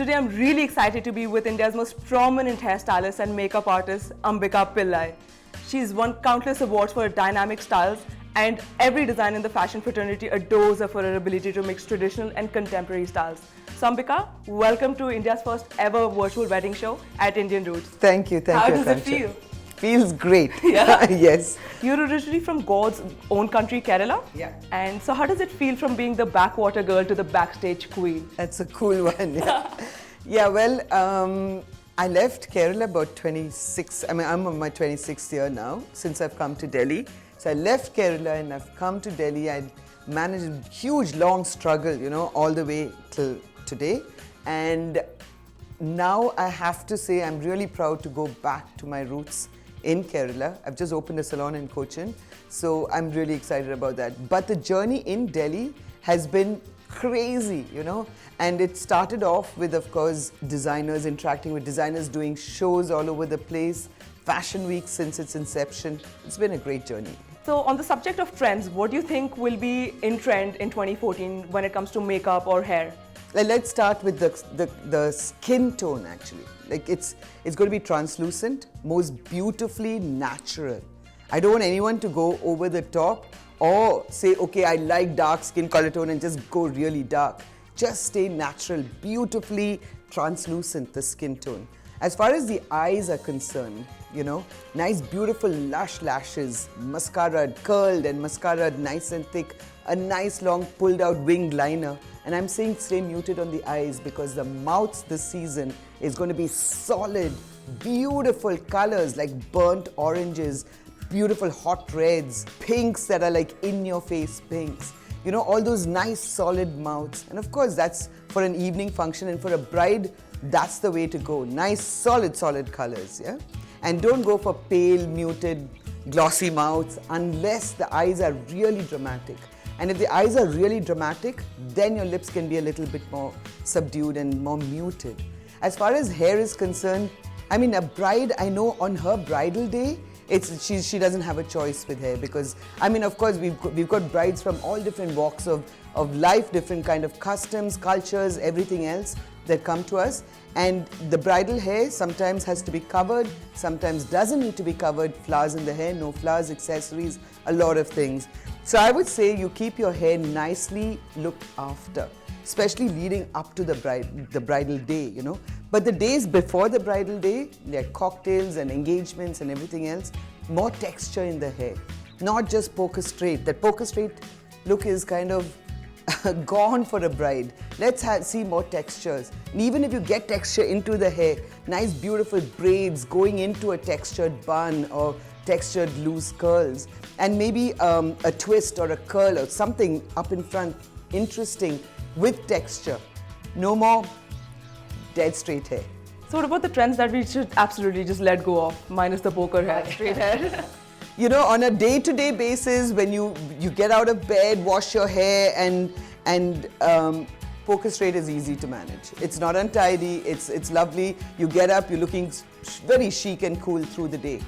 Today I'm really excited to be with India's most prominent hairstylist and makeup artist, Ambika Pillai. She's won countless awards for her dynamic styles, and every designer in the fashion fraternity adores her for her ability to mix traditional and contemporary styles. So Ambika, welcome to India's first ever virtual wedding show at Indianroots. Thank you, How you. How does it feel? Feels great. Yeah. Yes. You're originally from God's own country, Kerala. Yeah. And so how does it feel from being the backwater girl to the backstage queen? That's a cool one. Yeah. Yeah, well, I left Kerala about 26, I'm on my 26th year now since I've come to Delhi. So I left Kerala and I've come to Delhi. I managed a huge, long struggle, all the way till today. And now I have to say I'm really proud to go back to my roots in Kerala. I've just opened a salon in Cochin, so I'm really excited about that. But the journey in Delhi has been crazy, and it started off with, of course, designers, interacting with designers, doing shows all over the place, Fashion Week since its inception. It's been a great journey. So on the subject of trends, what do you think will be in trend in 2014 when it comes to makeup or hair? Let's start with the skin tone actually. Like it's going to be translucent, most beautifully natural. I don't want anyone to go over the top or say, okay, I like dark skin color tone and just go really dark. Just stay natural, beautifully translucent, the skin tone. As far as the eyes are concerned, nice beautiful lush lashes, mascara curled and mascara nice and thick, a nice long pulled out winged liner. And I'm saying stay muted on the eyes because the mouths this season is going to be solid, beautiful colors like burnt oranges, beautiful hot reds, pinks that are like in your face pinks. All those nice solid mouths. And of course that's for an evening function, and for a bride, that's the way to go. Nice solid colors, yeah? And don't go for pale, muted, glossy mouths unless the eyes are really dramatic. And if the eyes are really dramatic, then your lips can be a little bit more subdued and more muted. As far as hair is concerned, a bride, I know on her bridal day, she doesn't have a choice with hair because, of course, we've got brides from all different walks of life, different kind of customs, cultures, everything else that come to us. And the bridal hair sometimes has to be covered, sometimes doesn't need to be covered, flowers in the hair, no flowers, accessories, a lot of things. So I would say you keep your hair nicely looked after, especially leading up to the bridal day, But the days before the bridal day, like cocktails and engagements and everything else, more texture in the hair, not just poker straight. That poker straight look is kind of gone for a bride. Let's see more textures. And even if you get texture into the hair, nice beautiful braids going into a textured bun or textured loose curls, and maybe a twist or a curl or something up in front, interesting with texture. No more dead straight hair. So what about the trends that we should absolutely just let go of, minus the poker hair, straight hair? On a day-to-day basis, when you get out of bed, wash your hair, and poker straight is easy to manage. It's not untidy, it's lovely. You get up, you're looking very chic and cool through the day.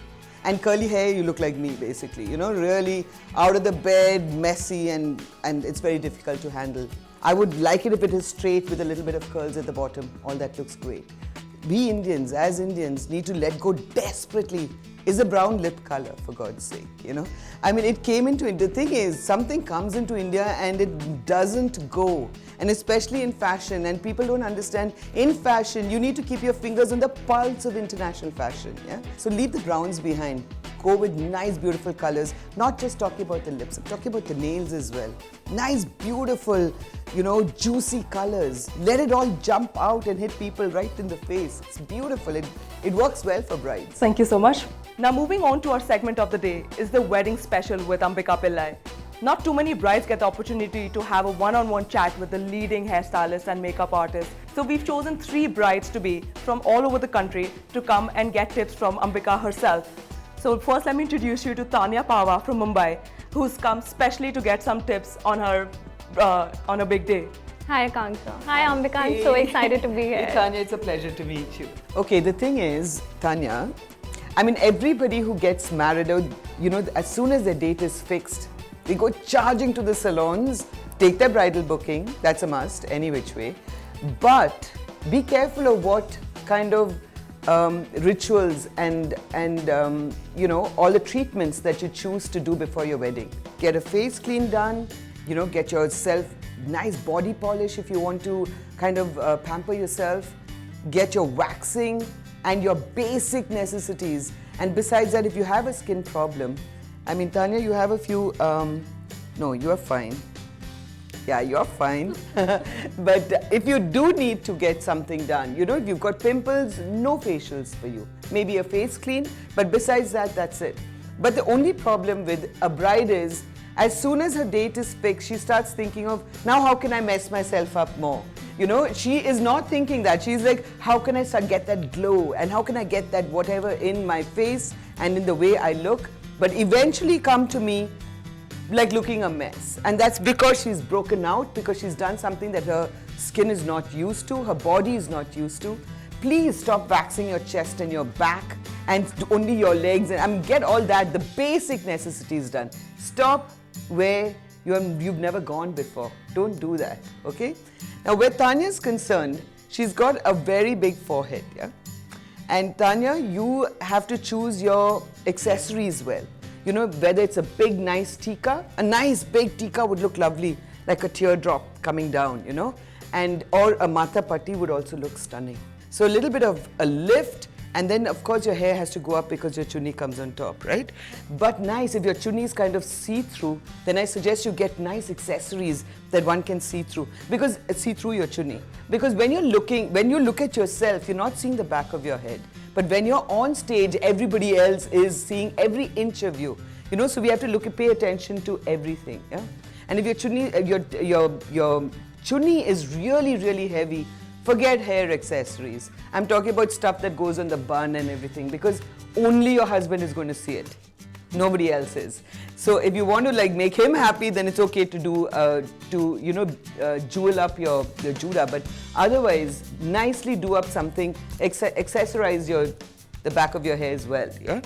And curly hair, you look like me basically, really out of the bed, messy, and it's very difficult to handle. I would like it if it is straight with a little bit of curls at the bottom. All that looks great. We Indians, as Indians, need to let go desperately is a brown lip color, for God's sake, It came into it. The thing is, something comes into India and it doesn't go. And especially in fashion, and people don't understand, in fashion, you need to keep your fingers on the pulse of international fashion, yeah? So leave the browns behind. Go with nice, beautiful colors. Not just talking about the lips, I'm talking about the nails as well. Nice, beautiful, juicy colors. Let it all jump out and hit people right in the face. It's beautiful. It works well for brides. Thank you so much. Now moving on to our segment of the day is the wedding special with Ambika Pillai. Not too many brides get the opportunity to have a one-on-one chat with the leading hairstylist and makeup artist. So we've chosen 3 brides to be from all over the country to come and get tips from Ambika herself. So first let me introduce you to Tanya Pava from Mumbai, who's come specially to get some tips on her on a big day. Hi Akanksha. Hi Ambika, I'm so excited to be here. Hey, Tanya, it's a pleasure to meet you. Okay, the thing is, Tanya, everybody who gets married out, as soon as their date is fixed, they go charging to the salons, take their bridal booking, that's a must, any which way. But be careful of what kind of rituals and you know, all the treatments that you choose to do before your wedding. Get a face clean done, you know, get yourself nice body polish if you want to kind of pamper yourself. Get your waxing and your basic necessities. And besides that, if you have a skin problem, I mean, Tanya, you have a few, no, you are fine. Yeah, you're fine. But if you do need to get something done, you know, if you've got pimples, no facials for you. Maybe a face clean, but besides that, that's it. But the only problem with a bride is, as soon as her date is fixed, she starts thinking of, now how can I mess myself up more? You know, she is not thinking that. She's like, how can I get that glow? And how can I get that whatever in my face and in the way I look? But eventually come to me like looking a mess. And that's because she's broken out, because she's done something that her skin is not used to, her body is not used to. Please stop waxing your chest and your back and only your legs, and get all that, the basic necessities done. Stop where you've never gone before. Don't do that, okay? Now, where Tanya is concerned, she's got a very big forehead, yeah? And Tanya, you have to choose your accessories well. You know, whether it's a big, nice tika, a nice big tika would look lovely, like a teardrop coming down, you know, and or a matha patti would also look stunning. So a little bit of a lift, and then of course your hair has to go up because your chunni comes on top, right? But nice, if your chunni is kind of see-through, then I suggest you get nice accessories that one can see through, because see through your chunni. Because when you look at yourself, you're not seeing the back of your head. But when you're on stage, everybody else is seeing every inch of you. You know, so we have to pay attention to everything. Yeah? And if your chunni is really, really heavy, forget hair accessories. I'm talking about stuff that goes on the bun and everything, because only your husband is going to see it. Nobody else is. So if you want to like make him happy, then it's okay to do jewel up your juda. But otherwise, nicely do up something, accessorize the back of your hair as well. Yeah?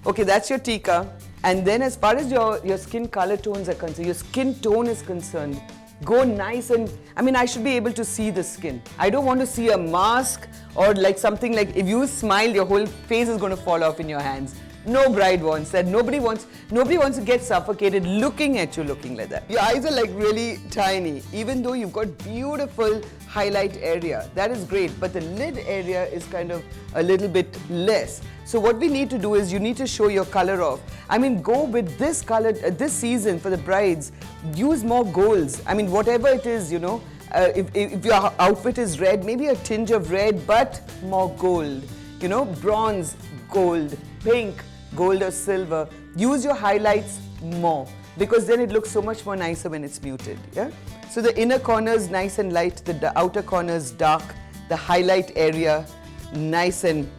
Okay, that's your tika. And then as far as your skin color tones are concerned, your skin tone is concerned, go nice and, I mean, I should be able to see the skin. I don't want to see a mask or like something like, if you smile, your whole face is going to fall off in your hands. No bride wants that. Nobody wants to get suffocated looking at you looking like that. Your eyes are like really tiny, even though you've got beautiful highlight area. That is great, but the lid area is kind of a little bit less. So what we need to do is you need to show your color off. I mean, go with this color, this season for the brides, use more golds. I mean, whatever it is, you know, if your outfit is red, maybe a tinge of red, but more gold. You know, bronze, gold, pink, gold or silver. Use your highlights more, because then it looks so much more nicer when it's muted. Yeah. So the inner corners nice and light, the outer corners dark, the highlight area nice and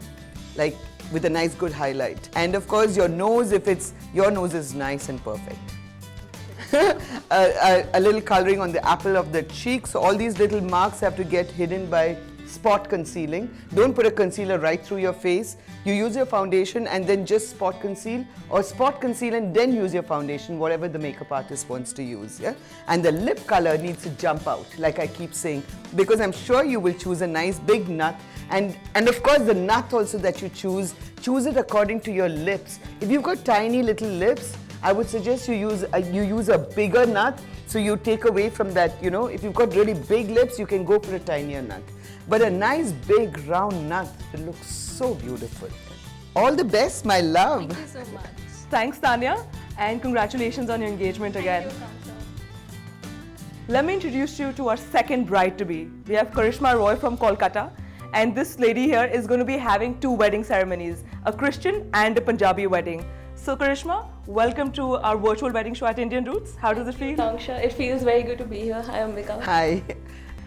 like with a nice good highlight. And of course your nose, your nose is nice and perfect. A little coloring on the apple of the cheek. So all these little marks have to get hidden by spot concealing. Don't put a concealer right through your face. You use your foundation and then just spot conceal, or spot conceal and then use your foundation, whatever the makeup artist wants to use. Yeah? And the lip color needs to jump out, like I keep saying, because I'm sure you will choose a nice big nut. And of course the nut also that you choose it according to your lips. If you've got tiny little lips, I would suggest you use a bigger nut, so you take away from that, you know, if you've got really big lips, you can go for a tinier nut. But a nice big round nut, it looks so beautiful. All the best, my love. Thank you so much. Thanks, Tanya, and congratulations on your engagement again. Thank you, Kangsha. Let me introduce you to our second bride-to-be. We have Karishma Roy from Kolkata, and this lady here is going to be having two wedding ceremonies, a Christian and a Punjabi wedding. So Karishma, welcome to our virtual wedding show at Indianroots. How does it feel? Kangsha, it feels very good to be here. Hi, Ambika. Hi.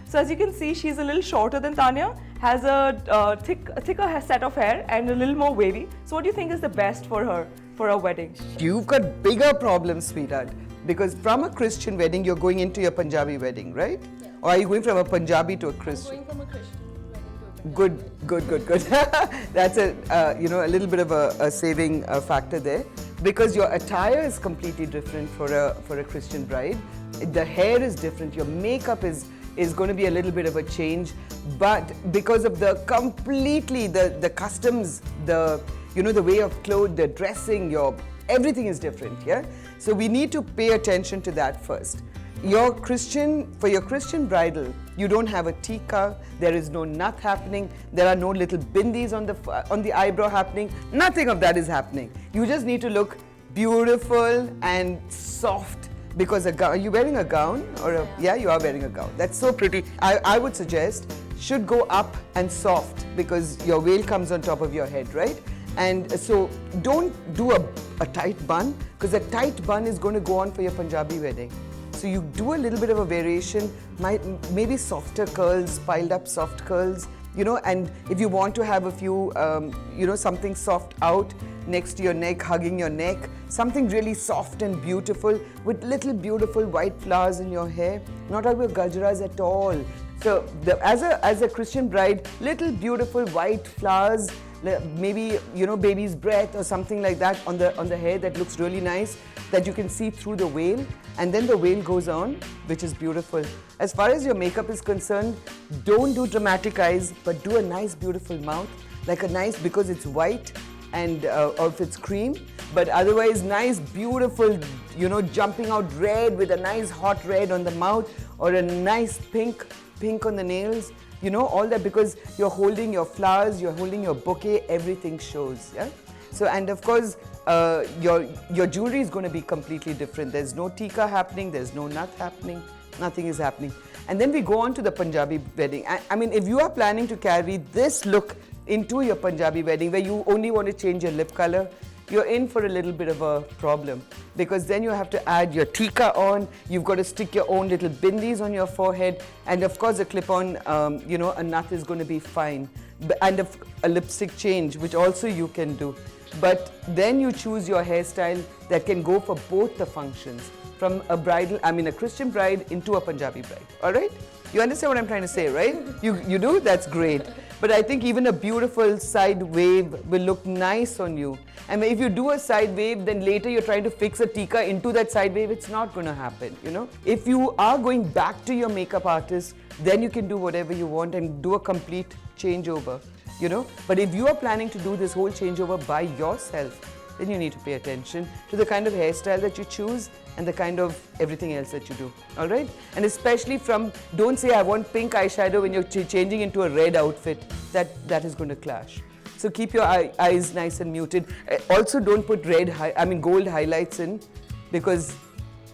So as you can see, she's a little shorter than Tanya, has a thicker set of hair and a little more wavy. So what do you think is the best for her for a wedding? You've got bigger problems, sweetheart, because from a Christian wedding, you're going into your Punjabi wedding, right? Yeah. Or are you going from a Punjabi to a Christian? I'm going from a Christian wedding to a Punjabi. Good. That's a little bit of a saving factor there, because your attire is completely different for a Christian bride. The hair is different. Your makeup is is going to be a little bit of a change, but because of the completely the customs, the the way of clothes, the dressing, everything is different, yeah. So we need to pay attention to that first. For your Christian bridal, you don't have a tika, there is no nut happening, there are no little bindis on the eyebrow happening, nothing of that is happening. You just need to look beautiful and soft, because are you wearing a gown? Yeah, you are wearing a gown. That's so pretty. I would suggest should go up and soft, because your veil comes on top of your head, right? And so don't do a tight bun, because a tight bun is going to go on for your Punjabi wedding. So you do a little bit of a variation, maybe softer curls, piled up soft curls, and if you want to have a few, something soft out next to your neck, hugging your neck, something really soft and beautiful with little beautiful white flowers in your hair, not all your gajras at all. So as a Christian bride, little beautiful white flowers, maybe baby's breath or something like that on the hair that looks really nice, that you can see through the veil, and then the veil goes on, which is beautiful. As far as your makeup is concerned, don't do dramatic eyes, but do a nice beautiful mouth, like a nice, because it's white and or if it's cream, but otherwise nice beautiful jumping out red with a nice hot red on the mouth, or a nice pink on the nails, all that, because you're holding your flowers, you're holding your bouquet, everything shows, yeah. So, and of course, your jewelry is going to be completely different. There's no tika happening, there's no nut happening, nothing is happening. And then we go on to the Punjabi wedding. I mean, if you are planning to carry this look into your Punjabi wedding, where you only want to change your lip color, you're in for a little bit of a problem, because then you have to add your tika on, you've got to stick your own little bindis on your forehead, and of course a clip-on, a nut is going to be fine, and a lipstick change, which also you can do. But then you choose your hairstyle that can go for both the functions, from a Christian bride into a Punjabi bride, all right? You understand what I'm trying to say, right? You do? That's great. But I think even a beautiful side wave will look nice on you. And if you do a side wave, then later you're trying to fix a tika into that side wave, it's not going to happen, If you are going back to your makeup artist, then you can do whatever you want and do a complete changeover, But if you are planning to do this whole changeover by yourself, then you need to pay attention to the kind of hairstyle that you choose and the kind of everything else that you do, all right? And especially don't say I want pink eyeshadow when you're changing into a red outfit. That is going to clash. So keep your eyes nice and muted. Also don't put gold highlights in, because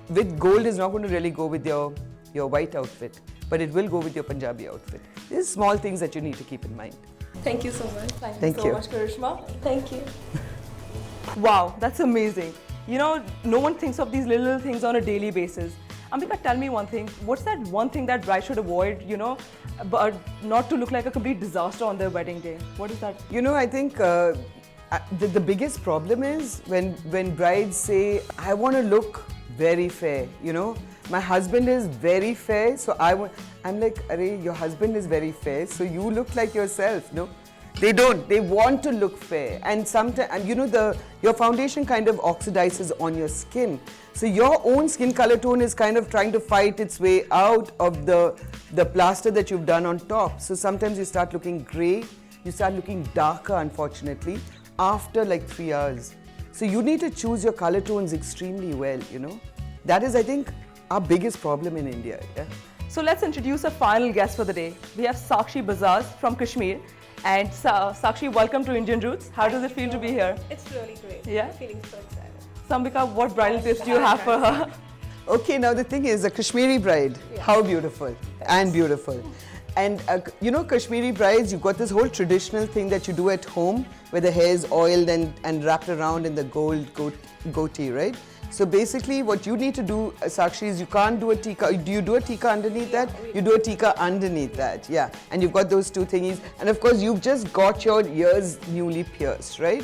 with gold is not going to really go with your white outfit, but it will go with your Punjabi outfit. These are small things that you need to keep in mind. Thank you so much. Thank so you. much, Karishma. Thank you. Wow, that's amazing. No one thinks of these little things on a daily basis. Ambika, tell me one thing. What's that one thing that brides should avoid, but not to look like a complete disaster on their wedding day? What is that? I think the biggest problem is when brides say, I want to look very fair, My husband is very fair, so I'm like, Arey, your husband is very fair, so you look like yourself, no? They don't. They want to look fair, and sometimes, your foundation kind of oxidizes on your skin. So your own skin color tone is kind of trying to fight its way out of the plaster that you've done on top. So sometimes you start looking grey, you start looking darker, unfortunately, after like 3 hours. So you need to choose your color tones extremely well. That is, I think, our biggest problem in India. Yeah? So let's introduce our final guest for the day. We have Sakshi Bajaj from Kashmir. And Sakshi, welcome to Indianroots. How does it feel to be here? It's really great. Yeah? I'm feeling so excited. Ambika, what bridal tips do you have for her? Okay, now the thing is, a Kashmiri bride, how beautiful and beautiful. And Kashmiri brides, you've got this whole traditional thing that you do at home, where the hair is oiled and wrapped around in the gold goatee, right? So basically what you need to do, Sakshi, is you can't do a tika. Do you do a tika underneath that? You do a tika underneath that, yeah. And you've got those two thingies. And of course, you've just got your ears newly pierced, right?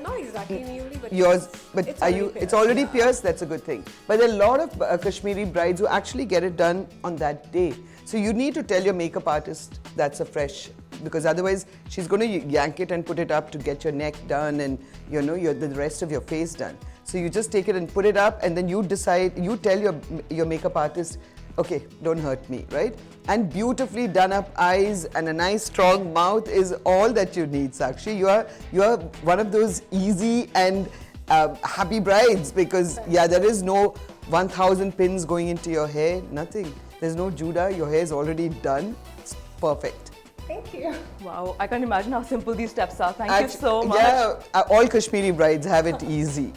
Not exactly newly, but yours, but it's it's already pierced? That's a good thing. But there are a lot of Kashmiri brides who actually get it done on that day. So you need to tell your makeup artist that's a fresh, because otherwise she's going to yank it and put it up to get your neck done and the rest of your face done. So you just take it and put it up, and then you decide, you tell your makeup artist, Okay, don't hurt me, right? And beautifully done up eyes and a nice strong mouth is all that you need, Sakshi. You are one of those easy and happy brides because there is no 1,000 pins going into your hair, nothing. There's no Judah, your hair is already done. It's perfect. Thank you. Wow, I can't imagine how simple these steps are. Thank you so much. Yeah, all Kashmiri brides have it easy.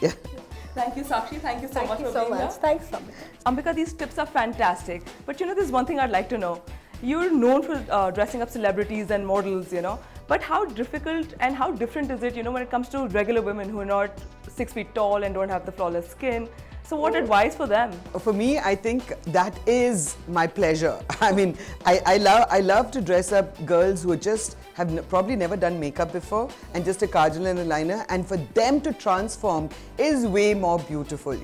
Thank you, Sakshi. Thank you so much for so being much. here. Thanks so much. Ambika, these tips are fantastic. But there's one thing I'd like to know. You're known for dressing up celebrities and models, But how difficult and how different is it, when it comes to regular women who are not 6 feet tall and don't have the flawless skin? So what advice for them? For me, I think that is my pleasure. I mean, I love to dress up girls who just have probably never done makeup before and just a kajal and a liner, and for them to transform is way more beautiful,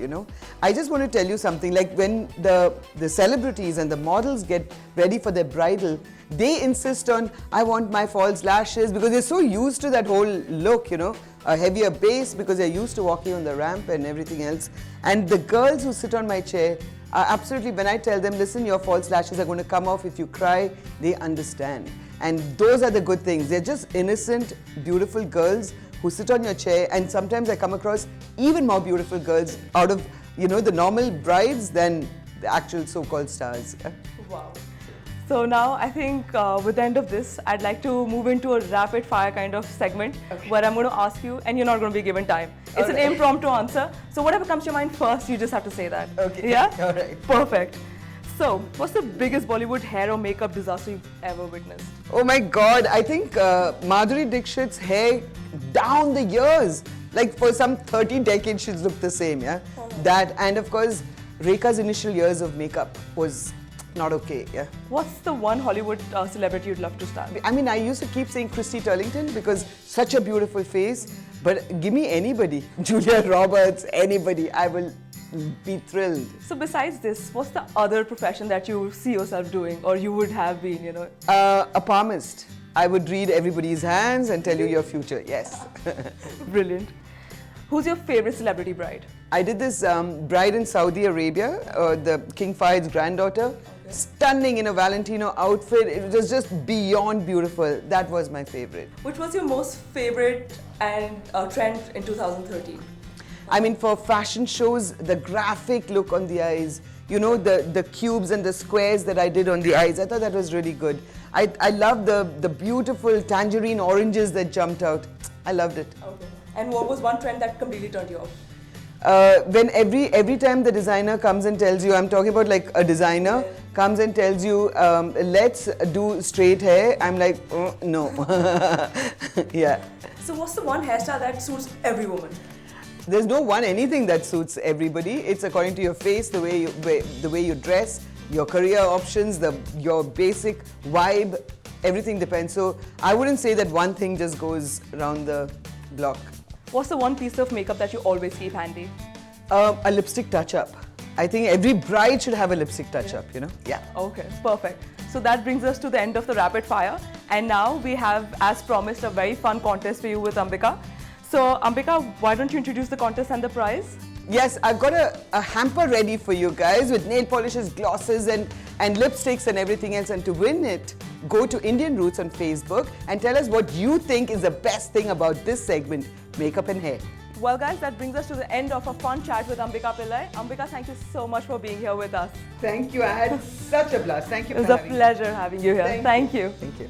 I just want to tell you something, like when the celebrities and the models get ready for their bridal, they insist on, I want my false lashes, because they're so used to that whole look, a heavier base because they're used to walking on the ramp and everything else. And the girls who sit on my chair are absolutely, when I tell them, listen, your false lashes are going to come off if you cry, they understand. And those are the good things. They're just innocent, beautiful girls who sit on your chair, and sometimes I come across even more beautiful girls out of, the normal brides than the actual so-called stars. Wow. So now I think with the end of this, I'd like to move into a rapid fire kind of segment where I'm going to ask you and you're not going to be given time. It's an impromptu answer. So whatever comes to your mind first, you just have to say that. Okay. Yeah? All right. Perfect. So what's the biggest Bollywood hair or makeup disaster you've ever witnessed? Oh my God, I think Madhuri Dixit's hair down the years, like for some 30 decades she's looked the same, yeah? That, and of course, Rekha's initial years of makeup was not okay, yeah. What's the one Hollywood celebrity you'd love to star? I mean, I used to keep saying Christy Turlington because such a beautiful face, but give me anybody, Julia Roberts, anybody, I will be thrilled. So besides this, what's the other profession that you see yourself doing or you would have been, A palmist. I would read everybody's hands and tell you your future, yes. Brilliant. Who's your favorite celebrity bride? I did this bride in Saudi Arabia, the King Fahed's granddaughter. Okay. Stunning in a Valentino outfit. It was just beyond beautiful. That was my favorite. Which was your most favorite and trend in 2013? I mean, for fashion shows, the graphic look on the eyes, the cubes and the squares that I did on the eyes, I thought that was really good. I loved the beautiful tangerine oranges that jumped out. I loved it. Okay. And what was one trend that completely turned you off? When every time the designer comes and tells you, I'm talking about like a designer comes and tells you, let's do straight hair, I'm like, no. Yeah. So what's the one hairstyle that suits every woman? There's no one anything that suits everybody. It's according to your face, the way you dress, your career options, your basic vibe, everything depends. So I wouldn't say that one thing just goes around the block. What's the one piece of makeup that you always keep handy? A lipstick touch-up. I think every bride should have a lipstick touch-up, Yeah. Okay, perfect. So that brings us to the end of the rapid fire. And now we have, as promised, a very fun contest for you with Ambika. So Ambika, why don't you introduce the contest and the prize? Yes, I've got a hamper ready for you guys with nail polishes, glosses and lipsticks and everything else. And to win it, go to Indianroots on Facebook and tell us what you think is the best thing about this segment, makeup and hair. Well guys, that brings us to the end of a fun chat with Ambika Pillai. Ambika, thank you so much for being here with us. Thank you. I had such a blast. Thank you for having me. It was a pleasure having you here. Thank you. Thank you.